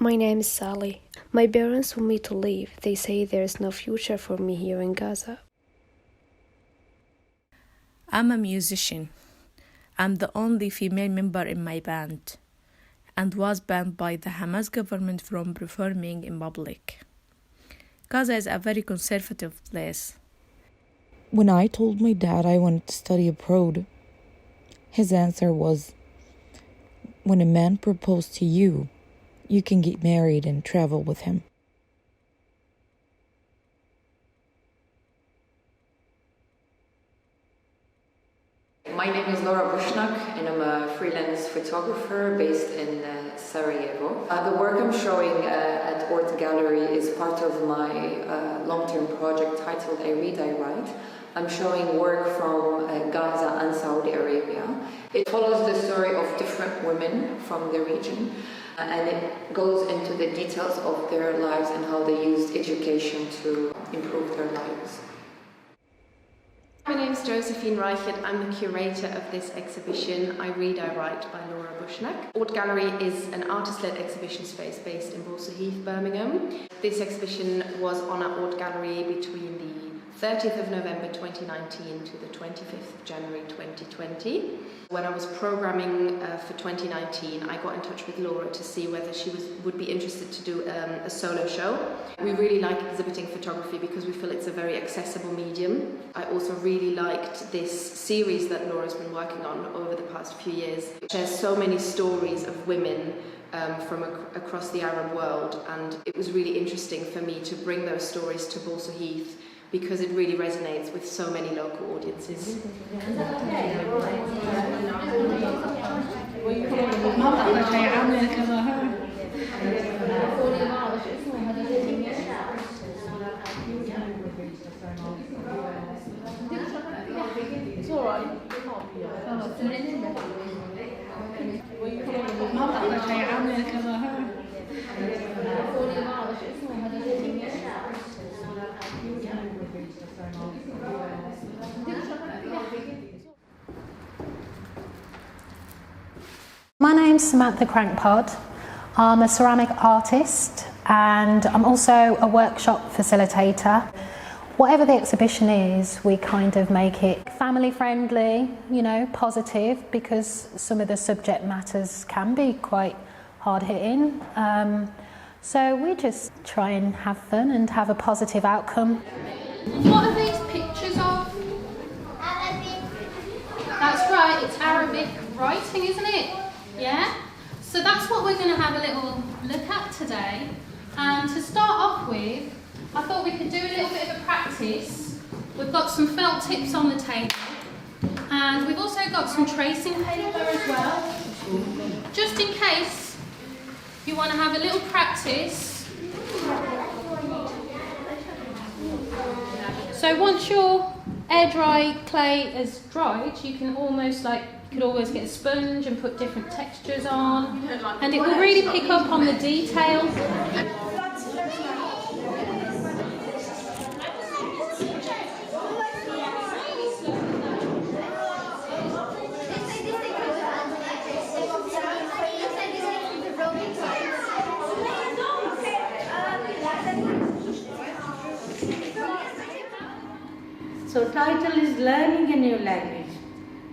My name is Sally. My parents want me to leave. They say there's no future for me here in Gaza. I'm a musician. I'm the only female member in my band and was banned by the Hamas government from performing in public. Gaza is a very conservative place. When I told my dad I wanted to study abroad, his answer was, when a man proposed to you, you can get married and travel with him. My name is Boushnak and I'm a freelance photographer based in Sarajevo. The work I'm showing at Ort Gallery is part of my long-term project titled I Read, I Write. I'm showing work from Gaza and Saudi Arabia. It follows the story of different women from the region and it goes into the details of their lives and how they used education to improve their lives. My name is Josephine Reichert. I'm the curator of this exhibition, I Read, I Write by Boushnak. Ort Gallery is an artist-led exhibition space based in Boushnak, Birmingham. This exhibition was on at Ort Gallery between the 30th of November 2019 to the 25th of January 2020. When I was programming for 2019, I got in touch with Laura to see whether she would be interested to do a solo show. We really like exhibiting photography because we feel it's a very accessible medium. I also really liked this series that Laura's been working on over the past few years. It shares so many stories of women from across the Arab world, and it was really interesting for me to bring those stories to Boushnak because it really resonates with so many local audiences. It's all right. My name's Samantha Crankpod. I'm a ceramic artist and I'm also a workshop facilitator. Whatever the exhibition is, we kind of make it family friendly, positive, because some of the subject matters can be quite hard hitting. So we just try and have fun and have a positive outcome. What are these pictures of? Arabic. That's right, it's Arabic writing, isn't it? Yeah? So that's what we're going to have a little look at today. And to start off with, I thought we could do a little bit of a practice. We've got some felt tips on the table. And we've also got some tracing paper as well. Just in case you want to have a little practice. So once your air dry clay is dried, you can almost you could always get a sponge and put different textures on, and it will really pick up on the details. So title is Learning a New Language.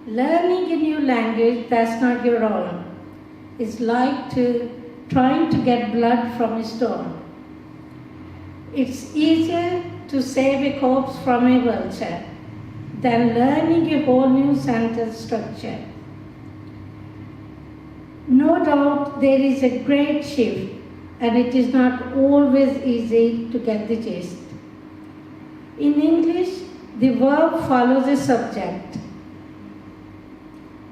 Learning a new language that's not your own. It's like trying to get blood from a stone. It's easier to save a corpse from a vulture than learning a whole new sentence structure. No doubt there is a great shift, and it is not always easy to get the gist. In English, the verb follows a subject.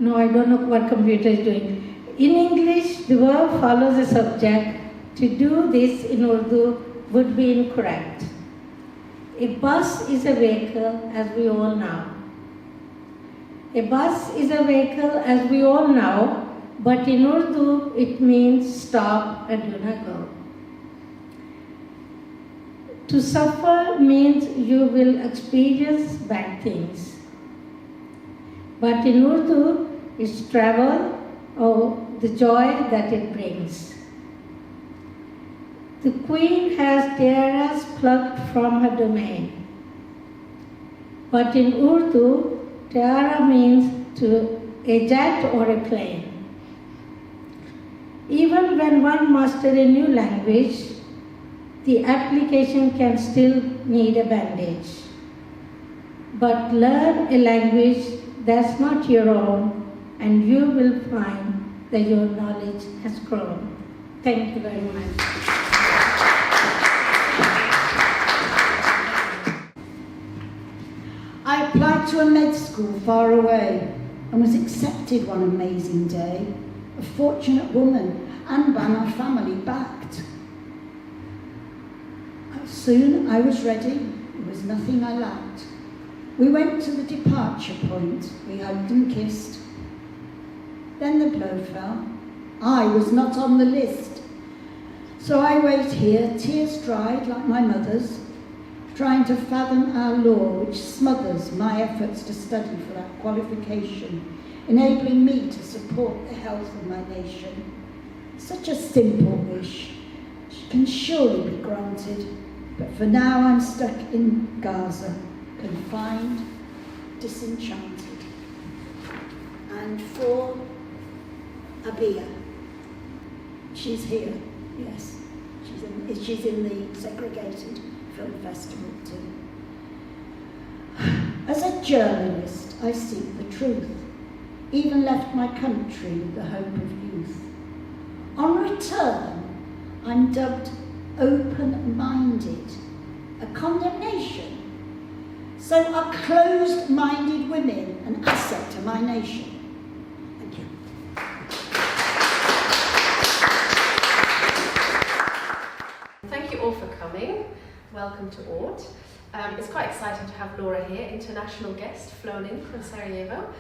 No, I don't know what computer is doing. In English, the verb follows a subject. To do this in Urdu would be incorrect. A bus is a vehicle, as we all know. A bus is a vehicle, as we all know, but in Urdu, it means stop and do not go. To suffer means you will experience bad things. But in Urdu, it's travel or the joy that it brings. The queen has tiaras plucked from her domain. But in Urdu, tiara means a jet or a plane. Even when one masters a new language, the application can still need a bandage. But learn a language that's not your own, and you will find that your knowledge has grown. Thank you very much. I applied to a med school far away and was accepted one amazing day. A fortunate woman and by my family backed. Soon I was ready. There was nothing I lacked. We went to the departure point. We hugged and kissed. Then the blow fell. I was not on the list. So I wait here, tears dried like my mother's, trying to fathom our law which smothers my efforts to study for that qualification, enabling me to support the health of my nation. Such a simple wish can surely be granted, but for now I'm stuck in Gaza, confined, disenchanted. And for Abia, she's here, yes, she's in the segregated film festival too. As a journalist, I seek the truth, even left my country with the hope of youth. On return, I'm dubbed open-minded, a condemnation. So are closed-minded women an asset to my nation? Thank you. Thank you all for coming. Welcome to Ort. It's quite exciting to have Laura here, international guest, flown in from Sarajevo.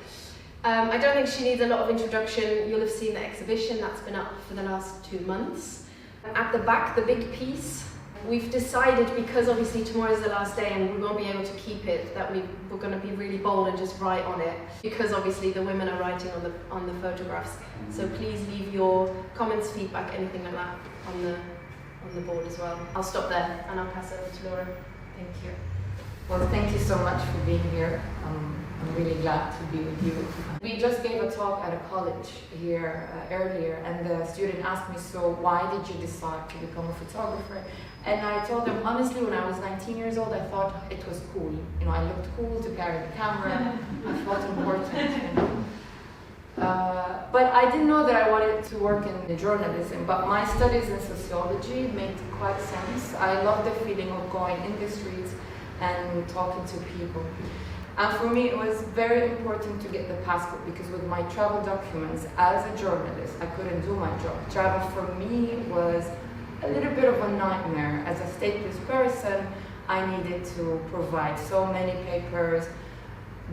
I don't think she needs a lot of introduction. You'll have seen the exhibition that's been up for the last 2 months. At the back, the big piece, we've decided, because obviously tomorrow is the last day and we won't be able to keep it, that we're going to be really bold and just write on it, because obviously the women are writing on the photographs. So please leave your comments, feedback, anything like that on the board as well. I'll stop there and I'll pass it over to Laura. Thank you. Well, thank you so much for being here. I'm really glad to be with you. We just gave a talk at a college here earlier, and the student asked me, so why did you decide to become a photographer? And I told them, honestly, when I was 19 years old, I thought it was cool. You know, I looked cool to carry the camera. I felt important, you know. But I didn't know that I wanted to work in journalism, but my studies in sociology made quite sense. I love the feeling of going in the streets and talking to people. And for me, it was very important to get the passport, because with my travel documents as a journalist, I couldn't do my job. Travel for me was a little bit of a nightmare. As a stateless person, I needed to provide so many papers,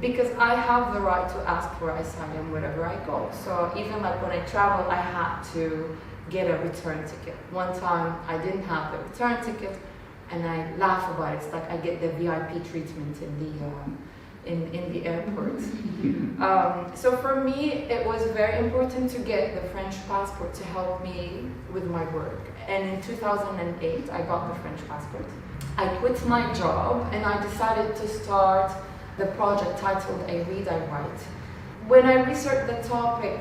because I have the right to ask for asylum wherever I go. So even like when I travel, I had to get a return ticket. One time I didn't have the return ticket, and I laugh about it. It's like I get the VIP treatment in the airport. So for me, it was very important to get the French passport to help me with my work. And in 2008, I got the French passport. I quit my job and I decided to start the project titled I Read, I Write. When I researched the topic,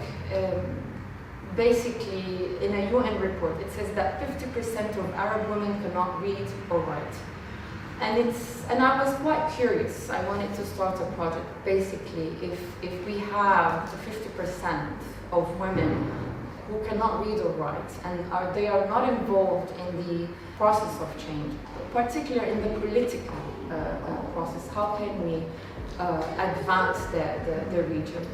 basically in a UN report, it says that 50% of Arab women cannot read or write. And I was quite curious. I wanted to start a project. Basically, if we have the 50% of women who cannot read or write, and they are not involved in the process of change, particularly in the political process, how can we advance the region?